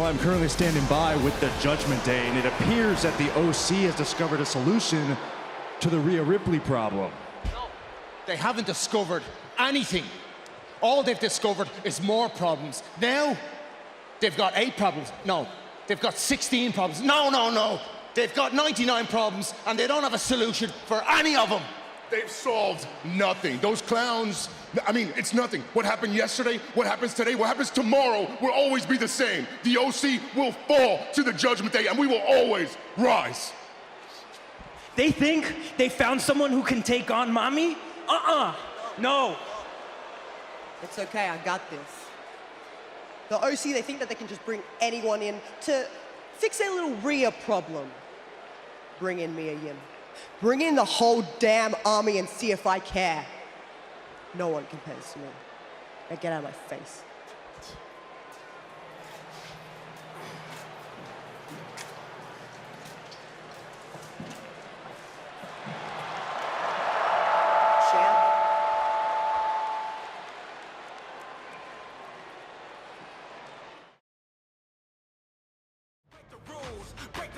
Well, I'm currently standing by with the Judgment Day, and it appears that the OC has discovered a solution to the Rhea Ripley problem. No, they haven't discovered anything. All they've discovered is more problems. Now, they've got 8 problems. No, they've got 16 problems. No. They've got 99 problems, and they don't have a solution for any of them. They've solved nothing. Those clowns, I mean, it's nothing. What happened yesterday, what happens today, what happens tomorrow will always be the same. The OC will fall to the Judgment Day, and we will always rise. They think they found someone who can take on Mommy? No. It's okay, I got this. The OC, they think that they can just bring anyone in to fix their little Rhea problem. Bring in Mia Yim. Bring in the whole damn army and see if I care. No one compares to me. Now get out of my face. Break the rules, break